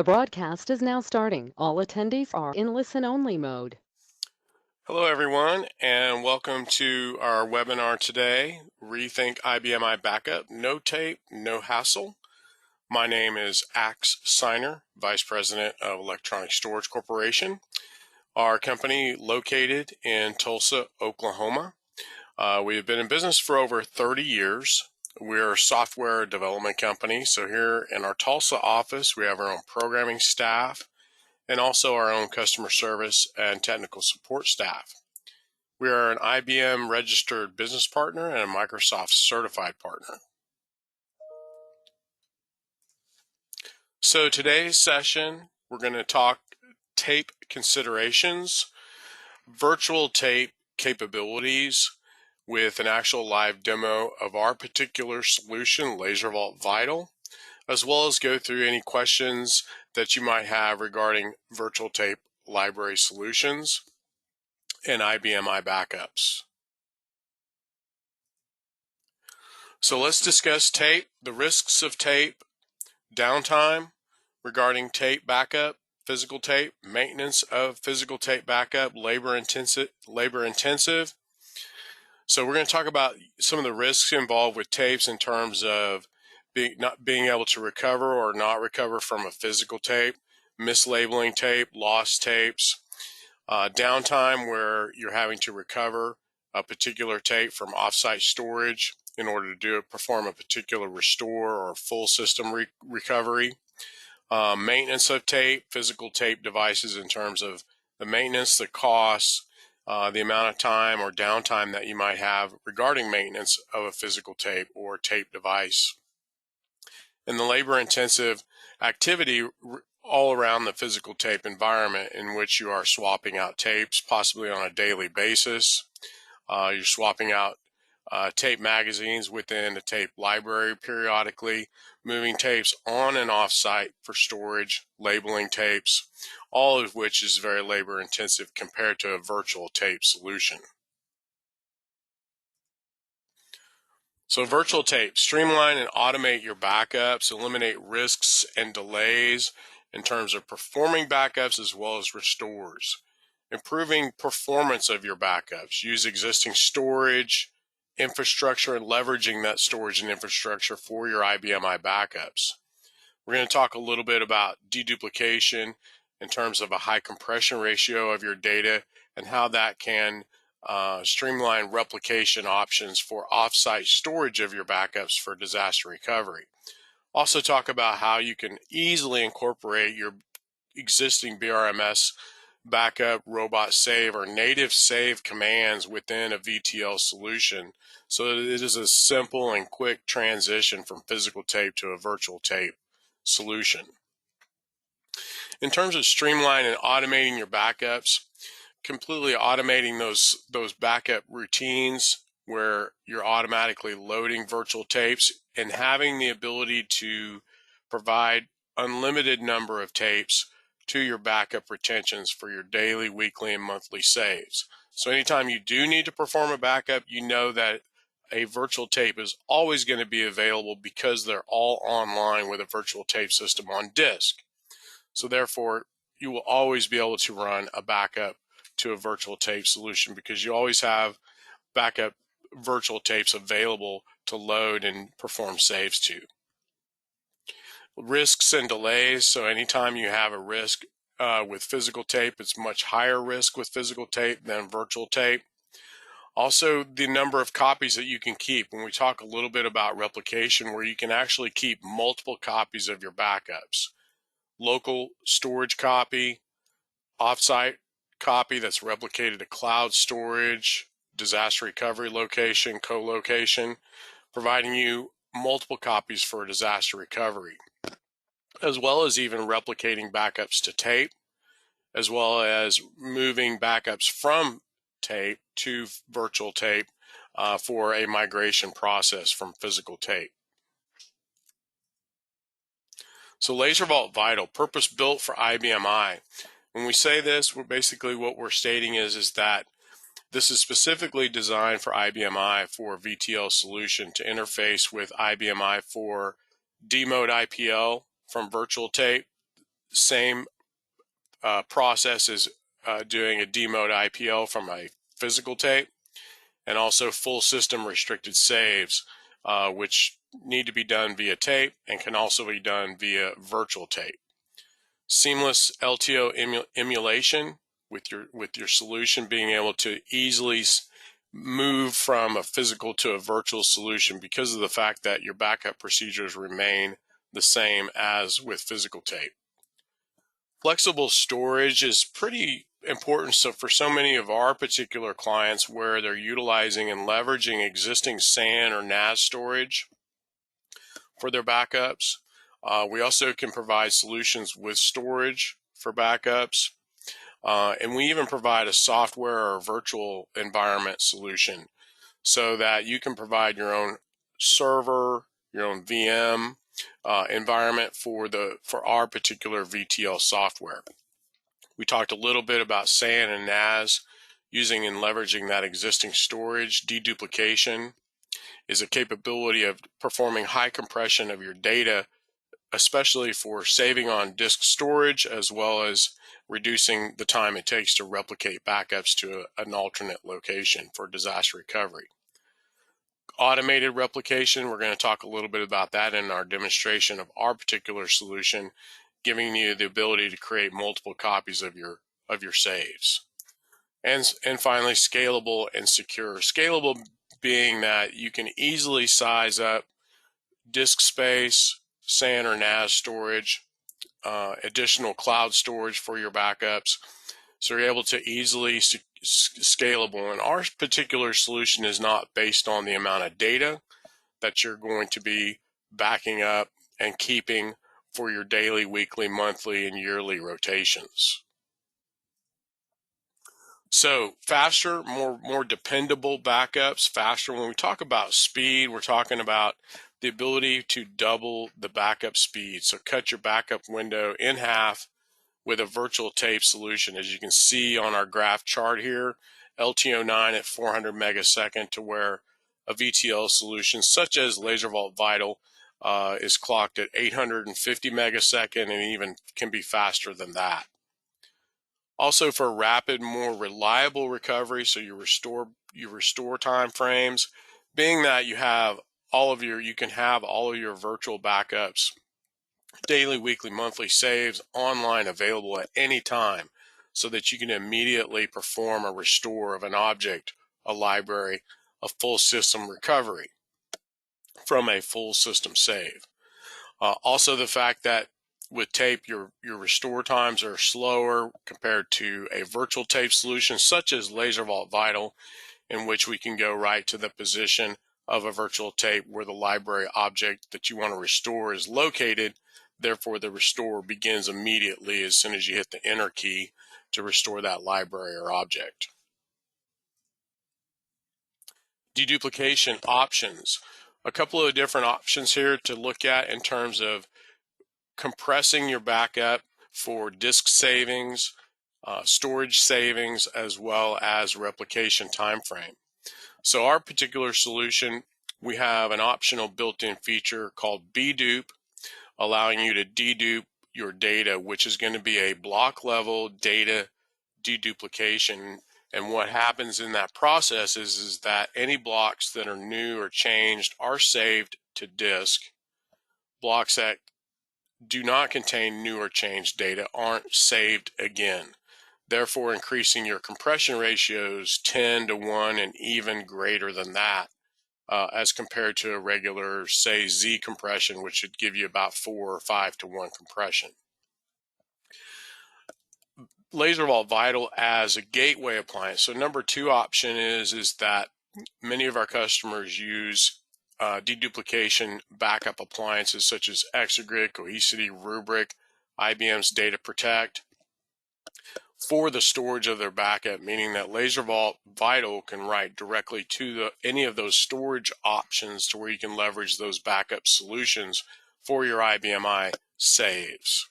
The broadcast is now starting. All attendees are in listen-only mode. Hello, everyone, and welcome to our webinar today, Rethink IBM iBackup, No Tape, No Hassle. My name is Axe Signer, Vice President of Electronic Storage Corporation. Our company located in Tulsa, Oklahoma. We have been in business for over 30 years. We're a software development company, so here in our Tulsa office, we have our own programming staff and also our own customer service and technical support staff. We are an IBM registered business partner and a Microsoft certified partner. So today's session, we're going to talk tape considerations, virtual tape capabilities with an actual live demo of our particular solution, LaserVault ViTL, as well as go through any questions that you might have regarding virtual tape library solutions and IBM iBackups. So let's discuss tape, the risks of tape, downtime regarding tape backup, physical tape, maintenance of physical tape backup, labor intensive. So we're going to talk about some of the risks involved with tapes in terms of not being able to recover or not recover from a physical tape, mislabeling tape, lost tapes, downtime where you're having to recover a particular tape from offsite storage in order to perform a particular restore or full system recovery. Maintenance of tape, physical tape devices in terms of the maintenance, the costs, the amount of time or downtime that you might have regarding maintenance of a physical tape or tape device. And the labor-intensive activity all around the physical tape environment in which you are swapping out tapes, possibly on a daily basis. You're swapping out tape magazines within a tape library periodically, moving tapes on and off site for storage, labeling tapes, all of which is very labor intensive compared to a virtual tape solution. So virtual tape, streamline and automate your backups, eliminate risks and delays in terms of performing backups as well as restores. Improving performance of your backups, use existing storage, infrastructure, and leveraging that storage and infrastructure for your IBM iBackups. We're going to talk a little bit about deduplication in terms of a high compression ratio of your data and how that can streamline replication options for offsite storage of your backups for disaster recovery. Also talk about how you can easily incorporate your existing BRMS backup, robot save, or native save commands within a VTL solution so that it is a simple and quick transition from physical tape to a virtual tape solution. In terms of streamlining and automating your backups, completely automating those backup routines where you're automatically loading virtual tapes and having the ability to provide unlimited number of tapes to your backup retentions for your daily, weekly, and monthly saves. So anytime you do need to perform a backup, you know that a virtual tape is always going to be available because they're all online with a virtual tape system on disk. So therefore, you will always be able to run a backup to a virtual tape solution because you always have backup virtual tapes available to load and perform saves to. Risks and delays. So anytime you have a risk with physical tape, it's much higher risk with physical tape than virtual tape. Also, the number of copies that you can keep. When we talk a little bit about replication, where you can actually keep multiple copies of your backups. Local storage copy, offsite copy that's replicated to cloud storage, disaster recovery location, co-location, providing you multiple copies for disaster recovery, as well as even replicating backups to tape, as well as moving backups from tape to virtual tape for a migration process from physical tape. So LaserVault ViTL, purpose-built for IBM i. When we say this, what we're stating is that this is specifically designed for IBM i for a VTL solution to interface with IBM i for demode IPL from virtual tape, same process as doing a demode IPL from a physical tape, and also full system restricted saves, which need to be done via tape and can also be done via virtual tape. Seamless LTO emulation with your solution being able to easily move from a physical to a virtual solution because of the fact that your backup procedures remain the same as with physical tape. Flexible storage is pretty important for so many of our particular clients where they're utilizing and leveraging existing SAN or NAS storage for their backups. We also can provide solutions with storage for backups. And we even provide a software or virtual environment solution so that you can provide your own server, your own VM environment for our particular VTL software. We talked a little bit about SAN and NAS using and leveraging that existing storage. Deduplication is a capability of performing high compression of your data, especially for saving on disk storage, as well as reducing the time it takes to replicate backups to an alternate location for disaster recovery. Automated replication, we're going to talk a little bit about that in our demonstration of our particular solution, giving you the ability to create multiple copies of your saves. And finally, scalable and secure. Scalable being that you can easily size up disk space, SAN or NAS storage, additional cloud storage for your backups. So you're able to easily scalable. And our particular solution is not based on the amount of data that you're going to be backing up and keeping for your daily, weekly, monthly, and yearly rotations. So faster, more dependable backups, faster. When we talk about speed, we're talking about the ability to double the backup speed. So cut your backup window in half with a virtual tape solution. As you can see on our graph chart here, LTO9 at 400 megasecond, to where a VTL solution such as LaserVault ViTL is clocked at 850 megasecond and even can be faster than that. Also for rapid, more reliable recovery, so you restore time frames, being that you can have all of your virtual backups, daily, weekly, monthly saves online available at any time so that you can immediately perform a restore of an object, a library, a full system recovery from a full system save. Also the fact that with tape, your restore times are slower compared to a virtual tape solution such as LaserVault ViTL, in which we can go right to the position of a virtual tape where the library object that you want to restore is located. Therefore, the restore begins immediately as soon as you hit the enter key to restore that library or object. Deduplication options. A couple of different options here to look at in terms of compressing your backup for disk savings, storage savings, as well as replication time frame. So our particular solution, we have an optional built-in feature called bdupe, allowing you to dedupe your data, which is going to be a block level data deduplication. And what happens in that process is that any blocks that are new or changed are saved to disk. Blocks that do not contain new or changed data aren't saved again, therefore increasing your compression ratios 10 to 1 and even greater than that as compared to a regular, say, Z compression, which would give you about 4 or 5 to 1 compression. LaserVault ViTL as a gateway appliance. So number 2 option is that many of our customers use deduplication backup appliances such as Exagrid, Cohesity, Rubrik, IBM's Data Protect for the storage of their backup, meaning that LaserVault ViTL can write directly to any of those storage options to where you can leverage those backup solutions for your IBM I saves.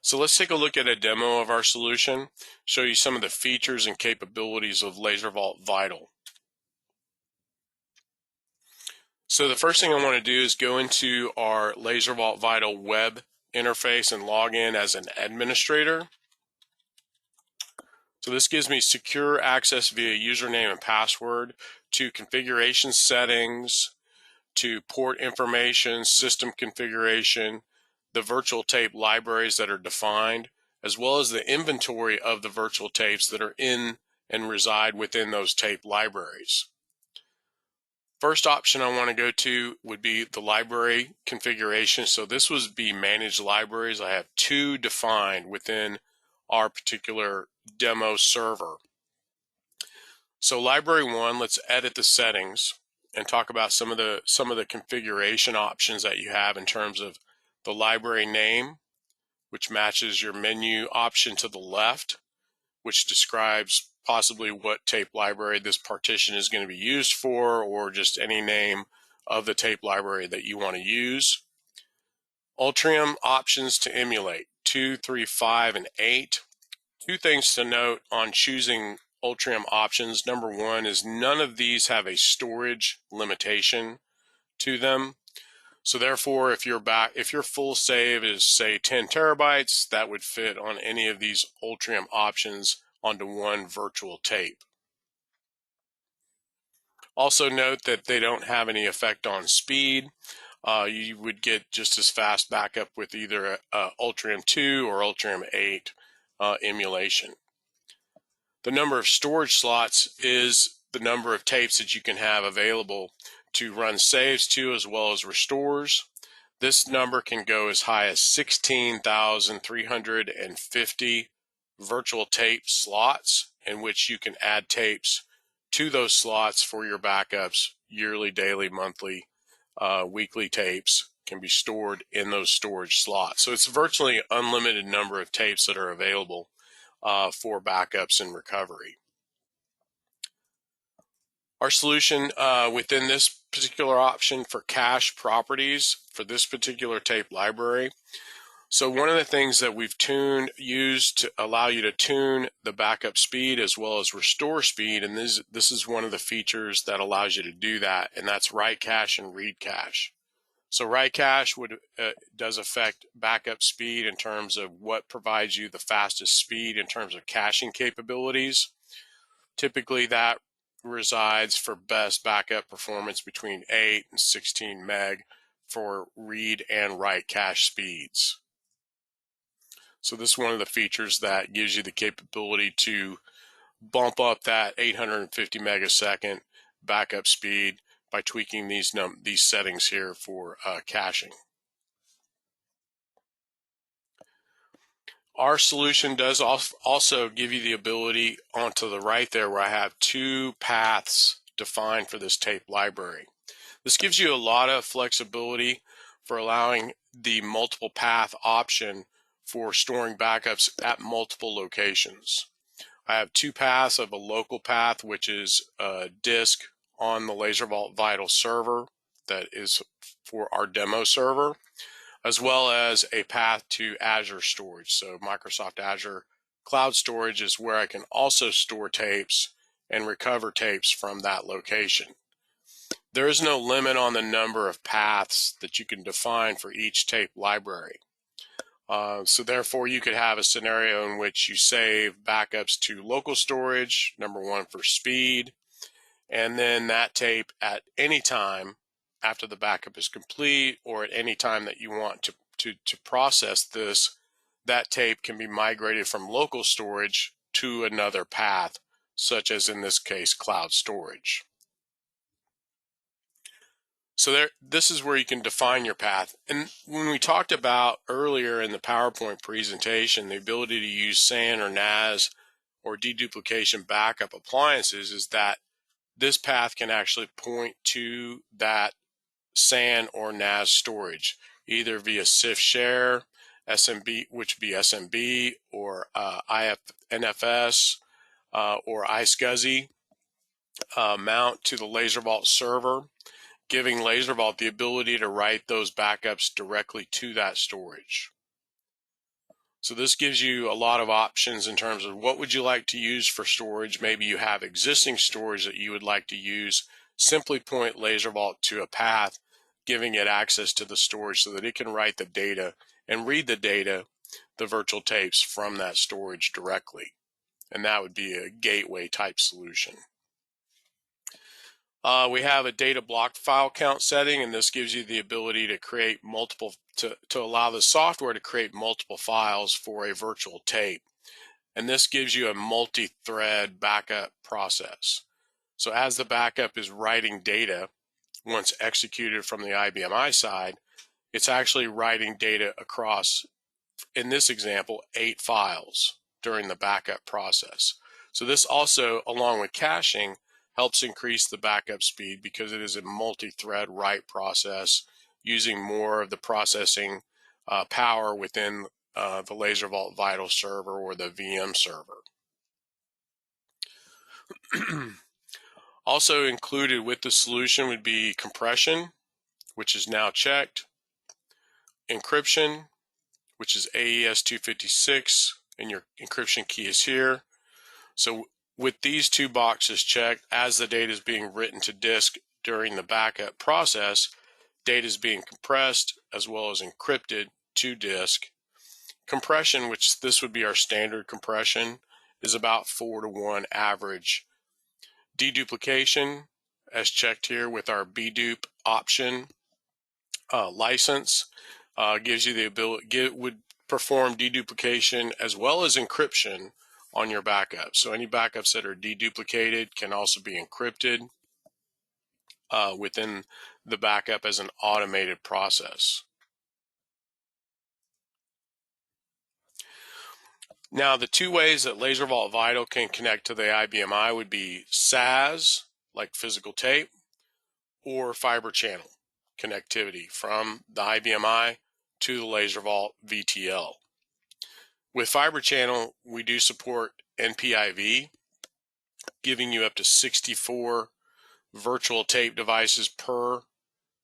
So let's take a look at a demo of our solution, show you some of the features and capabilities of LaserVault ViTL. So the first thing I want to do is go into our LaserVault ViTL web interface and log in as an administrator. So this gives me secure access via username and password to configuration settings, to port information, system configuration, the virtual tape libraries that are defined, as well as the inventory of the virtual tapes that are in and reside within those tape libraries. First option I want to go to would be the library configuration. So this would be managed libraries. I have two defined within our particular demo server. So library one, let's edit the settings and talk about some of the configuration options that you have in terms of the library name, which matches your menu option to the left, which describes possibly what tape library this partition is going to be used for, or just any name of the tape library that you want to use. Ultrium options to emulate 2, 3, 5, and 8. Two things to note on choosing Ultrium options. Number one is none of these have a storage limitation to them. So therefore, if your full save is, say, 10 terabytes, that would fit on any of these Ultrium options onto one virtual tape. Also note that they don't have any effect on speed. You would get just as fast backup with either Ultrium 2 or Ultrium 8 emulation. The number of storage slots is the number of tapes that you can have available to run saves to as well as restores. This number can go as high as 16,350 virtual tape slots in which you can add tapes to those slots for your backups. Yearly, daily, monthly, weekly tapes can be stored in those storage slots. So it's virtually an unlimited number of tapes that are available for backups and recovery. Our solution within this particular option for cache properties for this particular tape library. So one of the things that we've used to allow you to tune the backup speed as well as restore speed, and this is one of the features that allows you to do that, and that's write cache and read cache. So write cache does affect backup speed in terms of what provides you the fastest speed in terms of caching capabilities. Typically that resides for best backup performance between 8 and 16 meg for read and write cache speeds. So this is one of the features that gives you the capability to bump up that 850 megasecond backup speed by tweaking these settings here for caching. Our solution does also give you the ability onto the right there where I have two paths defined for this tape library. This gives you a lot of flexibility for allowing the multiple path option for storing backups at multiple locations. I have two paths of a local path, which is a disk on the LaserVault ViTL server that is for our demo server, as well as a path to Azure storage. So Microsoft Azure Cloud Storage is where I can also store tapes and recover tapes from that location. There is no limit on the number of paths that you can define for each tape library. So therefore, you could have a scenario in which you save backups to local storage, number one for speed, and then that tape at any time after the backup is complete or at any time that you want to process this, that tape can be migrated from local storage to another path, such as in this case, cloud storage. So this is where you can define your path. And when we talked about earlier in the PowerPoint presentation, the ability to use SAN or NAS or deduplication backup appliances, is that this path can actually point to that SAN or NAS storage, either via CIF share, SMB, which would be SMB, or NFS, or iSCSI mount to the LaserVault server, giving LaserVault the ability to write those backups directly to that storage. So this gives you a lot of options in terms of what would you like to use for storage. Maybe you have existing storage that you would like to use simply point LaserVault to a path, giving it access to the storage so that it can write the data and read the data, the virtual tapes, from that storage directly. And that would be a gateway type solution. We have a data block file count setting, and this gives you the ability to create multiple, to allow the software to create multiple files for a virtual tape. And this gives you a multi-thread backup process. So as the backup is writing data, once executed from the IBMI side, it's actually writing data across, in this example, 8 files during the backup process. So this also, along with caching, helps increase the backup speed because it is a multi-thread write process using more of the processing power within the LaserVault ViTL server or the VM server. Also included with the solution would be compression, which is now checked, encryption, which is AES 256, and your encryption key is here. So with these two boxes checked, as the data is being written to disk during the backup process, data is being compressed as well as encrypted to disk. Compression, which this would be our standard compression, is about 4:1 average. Deduplication, as checked here with our bdup option license, gives you the ability, would perform deduplication as well as encryption on your backups. So any backups that are deduplicated can also be encrypted within the backup as an automated process. Now, the two ways that LaserVault ViTL can connect to the IBMI would be SAS, like physical tape, or fiber channel connectivity from the IBMI to the LaserVault ViTL. With fiber channel, we do support NPIV, giving you up to 64 virtual tape devices per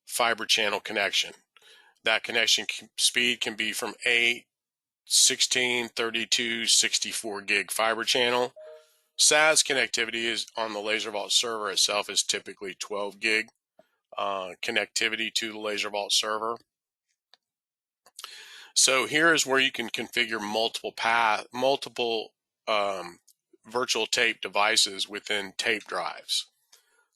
fiber channel connection. That connection speed can be from 8, 16, 32, 64 gig fiber channel. SAS connectivity is on the LaserVault server itself is typically 12 gig connectivity to the LaserVault server. So here is where you can configure multiple virtual tape devices within tape drives.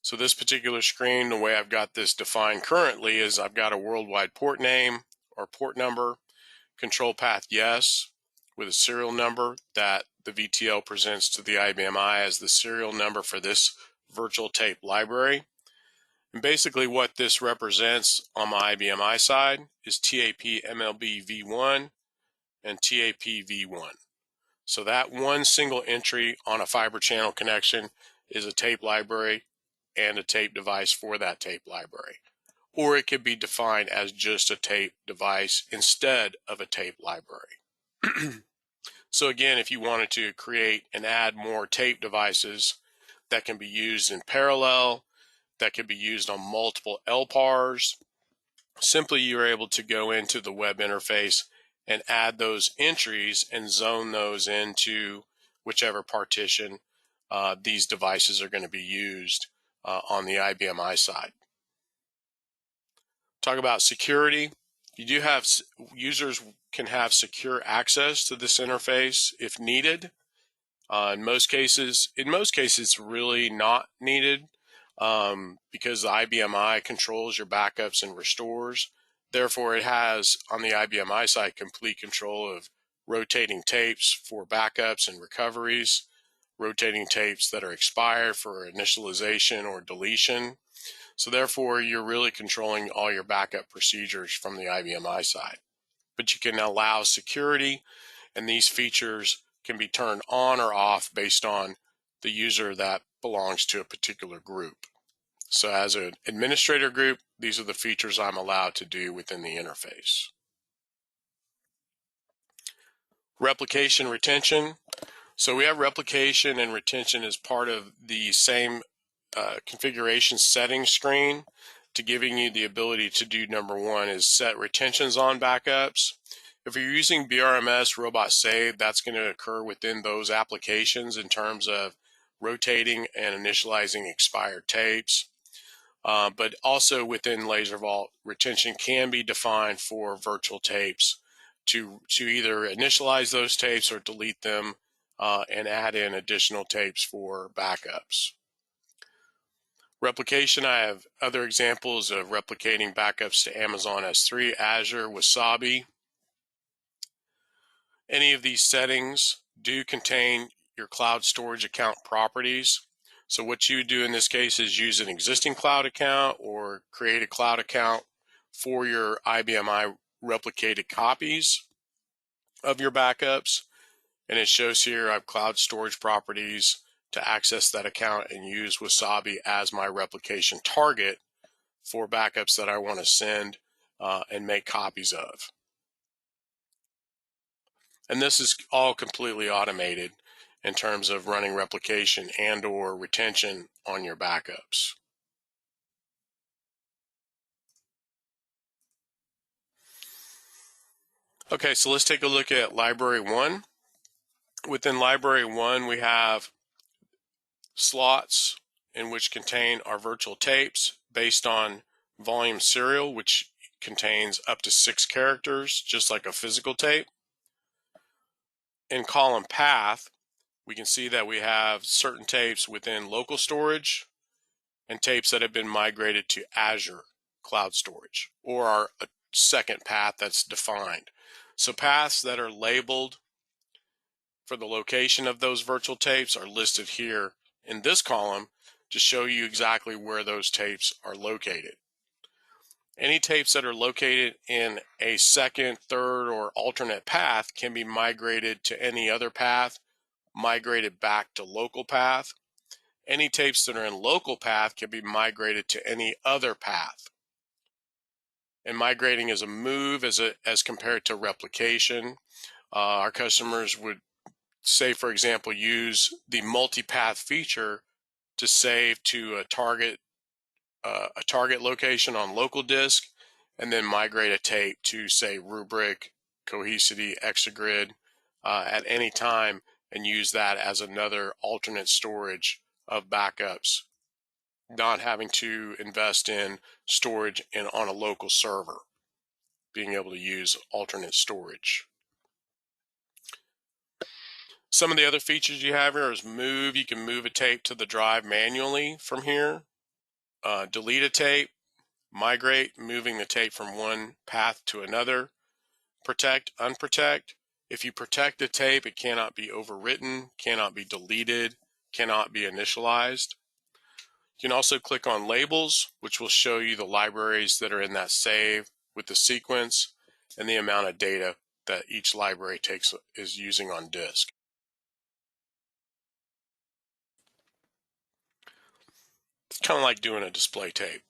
So this particular screen, the way I've got this defined currently is I've got a worldwide port name or port number, control path yes, with a serial number that the VTL presents to the IBMI as the serial number for this virtual tape library. And basically what this represents on my IBMI side is TAP MLB V1 and TAP V1. So that one single entry on a fiber channel connection is a tape library and a tape device for that tape library. Or it could be defined as just a tape device instead of a tape library. So again, if you wanted to create and add more tape devices that can be used in parallel, that can be used on multiple LPARs, simply you're able to go into the web interface and add those entries and zone those into whichever partition these devices are going to be used on the IBMI side. Talk about security. You do have users can have secure access to this interface if needed. In most cases, it's really not needed because the IBMI controls your backups and restores. Therefore, it has on the IBMI side complete control of rotating tapes for backups and recoveries, rotating tapes that are expired for initialization or deletion. So therefore, you're really controlling all your backup procedures from the IBMI side. But you can allow security, and these features can be turned on or off based on the user that belongs to a particular group. So as an administrator group, these are the features I'm allowed to do within the interface. Replication retention. So we have replication and retention as part of the same configuration settings screen to giving you the ability to do number one is set retentions on backups. If you're using BRMS robot save, that's going to occur within those applications in terms of rotating and initializing expired tapes. But also within LaserVault, retention can be defined for virtual tapes to either initialize those tapes or delete them and add in additional tapes for backups. Replication, I have other examples of replicating backups to Amazon S3, Azure, Wasabi. Any of these settings do contain your cloud storage account properties. So what you would do in this case is use an existing cloud account or create a cloud account for your IBM I replicated copies of your backups. And it shows here I have cloud storage properties to access that account and use Wasabi as my replication target for backups that I want to send and make copies of. And this is all completely automated in terms of running replication and or retention on your backups. Okay, so let's take a look at Library 1. Within Library 1, we have slots in which contain our virtual tapes based on volume serial, which contains up to 6 characters, just like a physical tape. In column path, we can see that we have certain tapes within local storage and tapes that have been migrated to Azure cloud storage or are a second path that's defined. So paths that are labeled for the location of those virtual tapes are listed here in this column to show you exactly where those tapes are located. Any tapes that are located in a second, third, or alternate path can be migrated to any other path, migrated back to local path. Any tapes that are in local path can be migrated to any other path. And migrating is a move as compared to replication. Our customers would say, for example, use the multipath feature to save to a target location on local disk, and then migrate a tape to, say, Rubric, Cohesity, Exagrid at any time, and use that as another alternate storage of backups, not having to invest in storage on a local server, being able to use alternate storage. Some of the other features you have here is move. You can move a tape to the drive manually from here, delete a tape, migrate, moving the tape from one path to another, protect, unprotect. If you protect the tape, it cannot be overwritten, cannot be deleted, cannot be initialized. You can also click on labels, which will show you the libraries that are in that save with the sequence and the amount of data that each library is using on disk. It's kind of like doing a display tape.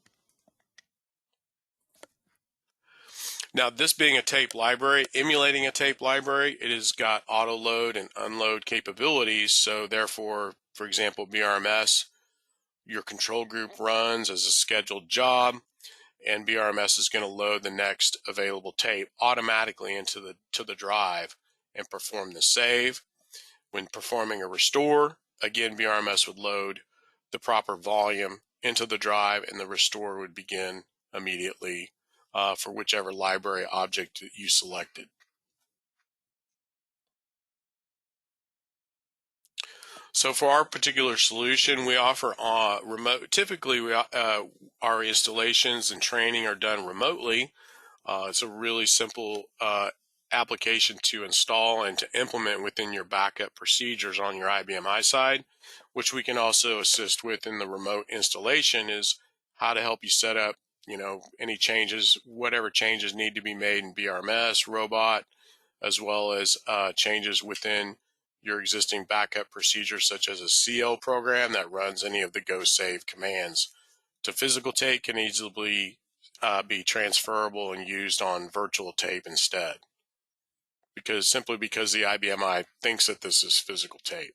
Now, this being a tape library, emulating a tape library, it has got auto load and unload capabilities. So therefore, for example, BRMS, your control group runs as a scheduled job, and BRMS is going to load the next available tape automatically into the drive and perform the save. When performing a restore, again, BRMS would load the proper volume into the drive, and the restore would begin immediately for whichever library object you selected. So for our particular solution, we offer remote. Typically, our installations and training are done remotely. It's a really simple application to install and to implement within your backup procedures on your IBM I side, which we can also assist with in the remote installation is how to help you set up, any changes, whatever changes need to be made in BRMS, Robot, as well as changes within your existing backup procedures, such as a CL program that runs any of the go save commands. To physical tape can easily be transferable and used on virtual tape instead, simply because the IBM I thinks that this is physical tape.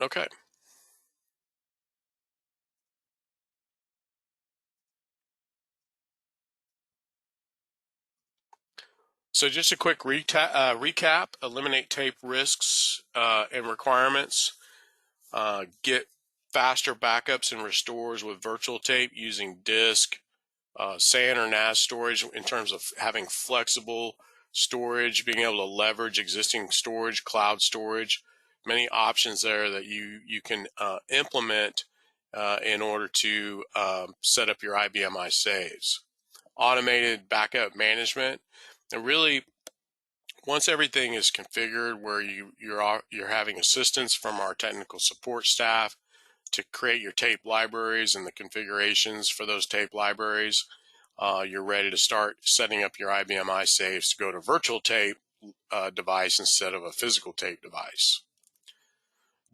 Okay. So just a quick recap, eliminate tape risks and requirements. Get faster backups and restores with virtual tape using disk, SAN or NAS storage in terms of having flexible storage, being able to leverage existing storage, cloud storage, many options there that you can implement in order to set up your IBM iSaves. Automated backup management, and really once everything is configured where you're having assistance from our technical support staff to create your tape libraries and the configurations for those tape libraries, you're ready to start setting up your IBM iSaves to go to virtual tape device instead of a physical tape device.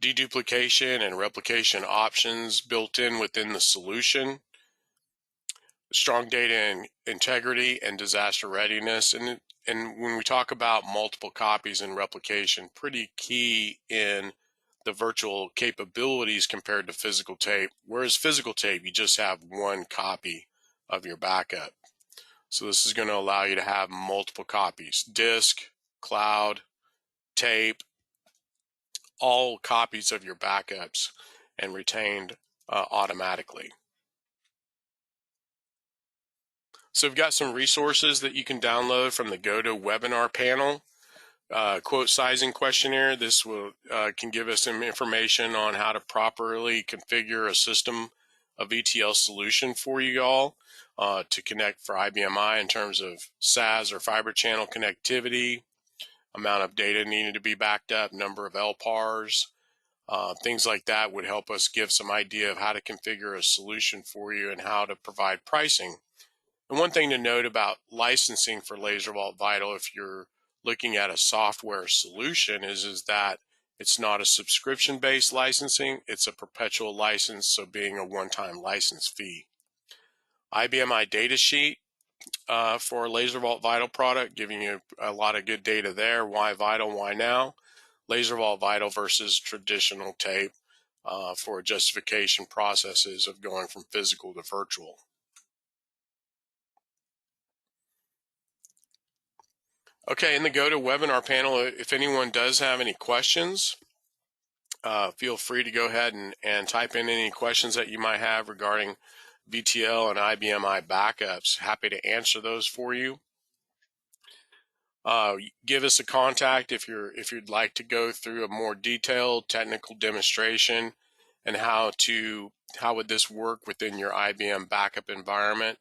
Deduplication and replication options built in within the solution. Strong data integrity and disaster readiness. And when we talk about multiple copies and replication, pretty key in the virtual capabilities compared to physical tape. Whereas physical tape, you just have one copy of your backup. So this is going to allow you to have multiple copies, disk, cloud, tape, all copies of your backups and retained automatically. So we've got some resources that you can download from the GoToWebinar panel. Quote sizing questionnaire. This will can give us some information on how to properly configure a system, a VTL solution for you all to connect for IBMI in terms of SAS or fiber channel connectivity, amount of data needed to be backed up, number of LPARs, things like that would help us give some idea of how to configure a solution for you and how to provide pricing. And one thing to note about licensing for LaserVault ViTL, if you're looking at a software solution, is that it's not a subscription-based licensing, it's a perpetual license, so being a one-time license fee. IBMI data sheet for LaserVault ViTL product, giving you a lot of good data there. Why ViTL, why now? LaserVault ViTL versus traditional tape for justification processes of going from physical to virtual. Okay, in the GoToWebinar panel, if anyone does have any questions, feel free to go ahead and type in any questions that you might have regarding VTL and IBMI backups. Happy to answer those for you. Give us a contact if you'd like to go through a more detailed technical demonstration and how would this work within your IBM backup environment.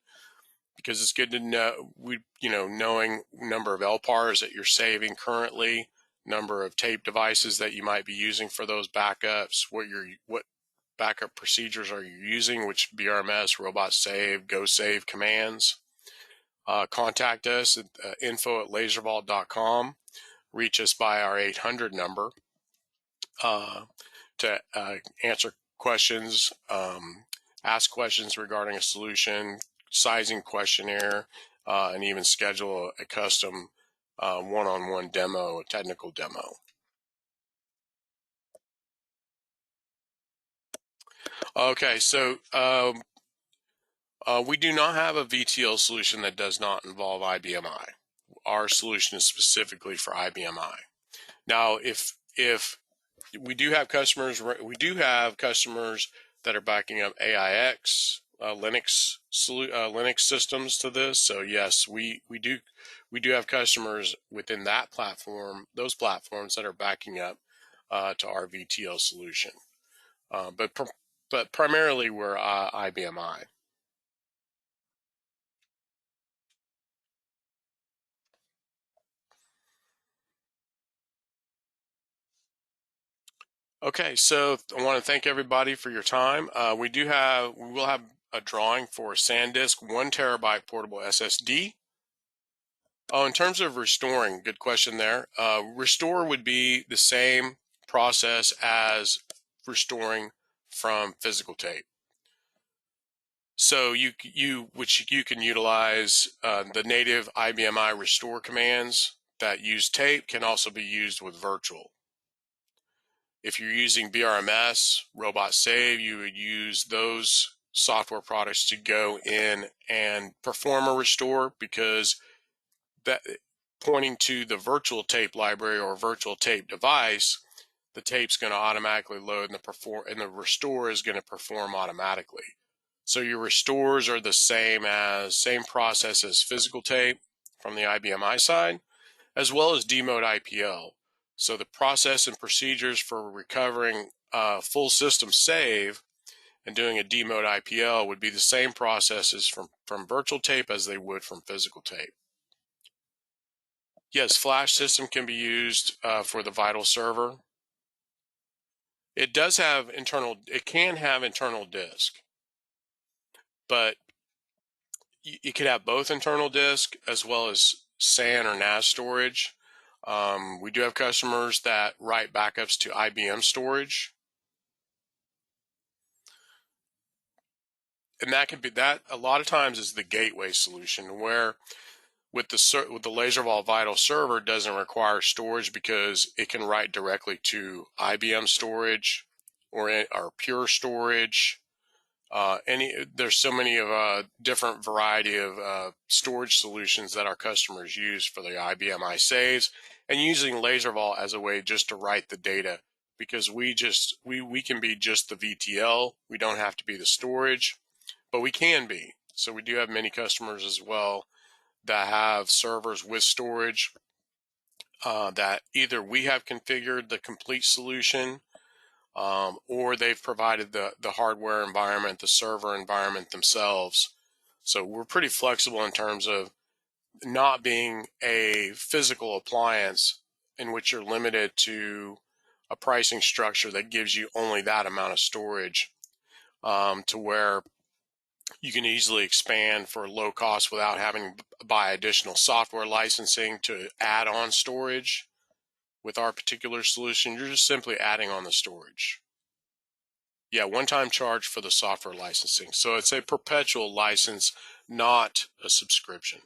Because it's good to know, knowing number of LPARs that you're saving currently, number of tape devices that you might be using for those backups, what backup procedures are you using, which BRMS, robot save, go save commands. Contact us at info@laservault.com. Reach us by our 800 number to answer questions, ask questions regarding a solution, sizing questionnaire, and even schedule a custom one-on-one demo, a technical demo. Okay, so we do not have a VTL solution that does not involve IBMI. Our solution is specifically for IBMI. Now, if we do have customers that are backing up AIX, Linux systems to this. So yes, we do have customers within that platform, those platforms that are backing up to our VTL solution. But primarily we're IBMI. Okay, so I want to thank everybody for your time. We will have a drawing for SanDisk 1 terabyte portable SSD. Oh, in terms of restoring, good question there. Restore would be the same process as restoring from physical tape. So you can utilize the native IBMI restore commands that use tape can also be used with virtual. If you're using BRMS, Robot Save, you would use those software products to go in and perform a restore, because that pointing to the virtual tape library or virtual tape device, the tape's going to automatically load and the restore is going to perform automatically. So your restores are the same process as physical tape from the IBM side, as well as demode IPL. So the process and procedures for recovering full system save and doing a demode IPL would be the same processes from virtual tape as they would from physical tape. Yes, flash system can be used for the ViTL server. It can have internal disk, but you could have both internal disk as well as SAN or NAS storage. We do have customers that write backups to IBM storage, and that a lot of times is the gateway solution, where with the LaserVault ViTL server doesn't require storage because it can write directly to IBM storage or Pure Storage. There's so many of different variety of storage solutions that our customers use for the IBM saves, and using LaserVault as a way just to write the data, because we can be just the VTL. We don't have to be the storage, but we can be. So we do have many customers as well that have servers with storage that either we have configured the complete solution, or they've provided the hardware environment, the server environment themselves. So we're pretty flexible in terms of not being a physical appliance in which you're limited to a pricing structure that gives you only that amount of storage, to where you can easily expand for low cost without having to buy additional software licensing to add on storage. With our particular solution, you're just simply adding on the storage. Yeah, one-time charge for the software licensing. So it's a perpetual license, not a subscription.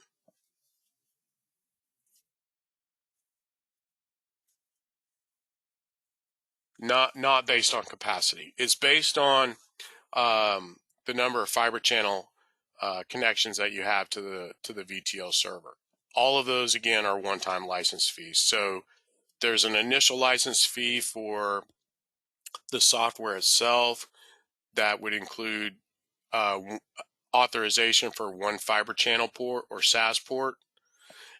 Not based on capacity. It's based on the number of fiber channel connections that you have to the VTL server. All of those again are one-time license fees. So there's an initial license fee for the software itself that would include uh, authorization for one fiber channel port or SAS port,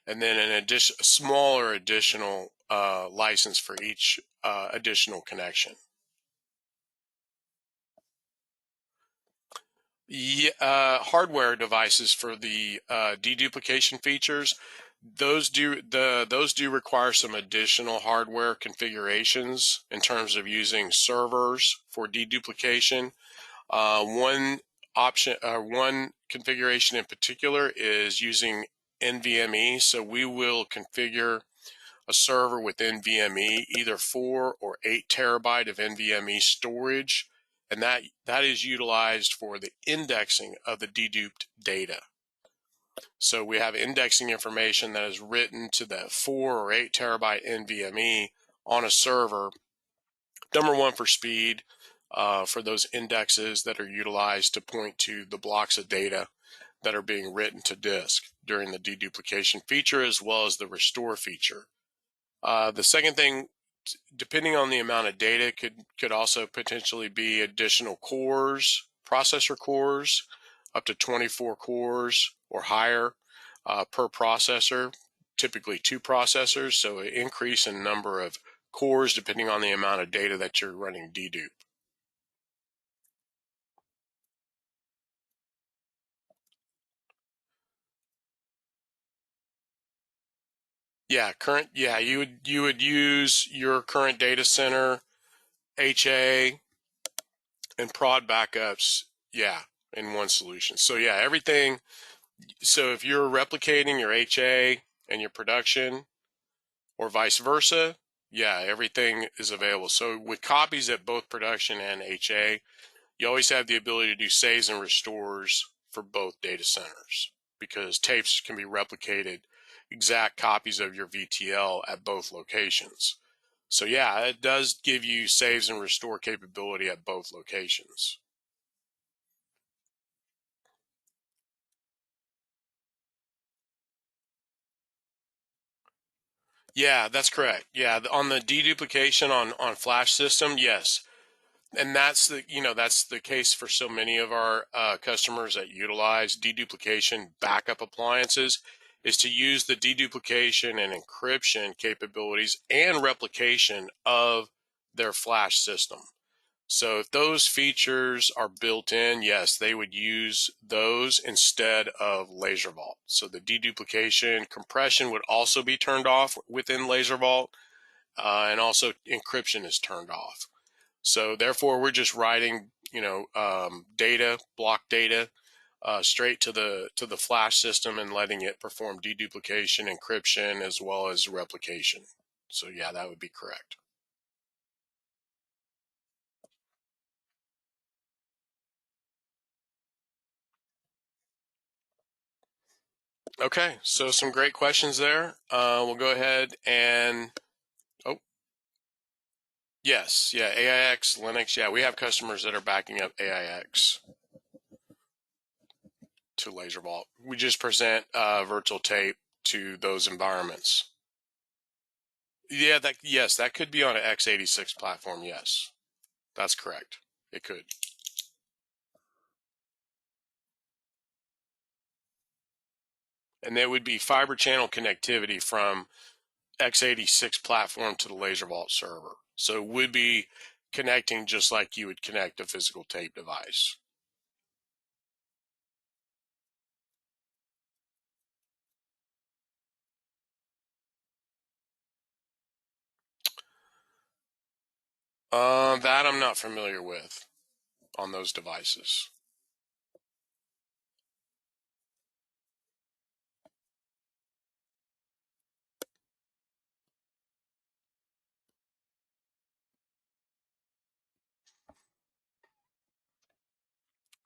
and then a smaller additional license for each additional connection. Hardware devices for the deduplication features, those do require some additional hardware configurations in terms of using servers for deduplication. One configuration in particular is using NVMe. So we will configure a server with NVMe, either 4 or 8 terabyte of NVMe storage, and that is utilized for the indexing of the deduped data. So we have indexing information that is written to the 4 or 8 terabyte NVMe on a server. Number one, for speed, for those indexes that are utilized to point to the blocks of data that are being written to disk during the deduplication feature, as well as the restore feature. The second thing, depending on the amount of data, could also potentially be additional cores, processor cores, up to 24 cores or higher per processor, typically 2 processors, so an increase in number of cores depending on the amount of data that you're running dedupe. You would use your current data center, HA, and prod backups, in one solution. So everything. So if you're replicating your HA and your production, or vice versa, everything is available. So with copies at both production and HA, you always have the ability to do saves and restores for both data centers, because tapes can be replicated, exact copies of your VTL at both locations. So it does give you saves and restore capability at both locations. Yeah, that's correct. Yeah, on the deduplication on flash system, yes. And that's that's the case for so many of our customers that utilize deduplication backup appliances, is to use the deduplication and encryption capabilities and replication of their flash system. So if those features are built in, yes, they would use those instead of LaserVault. So the deduplication compression would also be turned off within LaserVault, and also encryption is turned off. So therefore, we're just writing, data, block data, straight to the flash system and letting it perform deduplication, encryption, as well as replication. So yeah, that would be correct. Okay, so some great questions there. We'll go ahead and, oh, yes, yeah, AIX, Linux. Yeah, we have customers that are backing up AIX to LaserVault. We just present virtual tape to those environments. Yeah, yes, that could be on an x86 platform. Yes, that's correct. It could. And there would be fiber channel connectivity from x86 platform to the LaserVault server. So it would be connecting just like you would connect a physical tape device. That I'm not familiar with on those devices.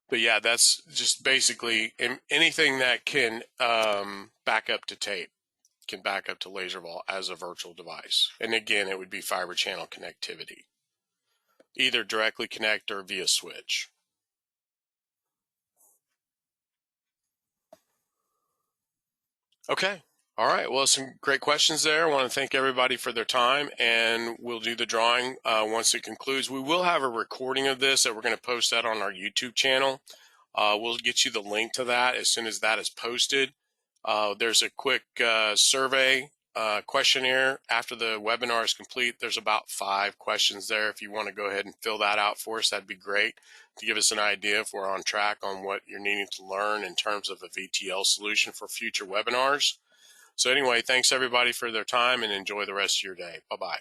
But yeah, that's just basically anything that can back up to tape can back up to LaserVault as a virtual device. And again, it would be fiber channel connectivity, either directly connect or via switch. Okay. All right. Well, some great questions there. I want to thank everybody for their time, and we'll do the drawing once it concludes. We will have a recording of this that we're going to post that on our YouTube channel. We'll get you the link to that as soon as that is posted. There's a quick survey questionnaire after the webinar is complete. There's about 5 questions there. If you want to go ahead and fill that out for us, that'd be great to give us an idea if we're on track on what you're needing to learn in terms of a VTL solution for future webinars. So anyway, thanks everybody for their time, and enjoy the rest of your day. Bye-bye.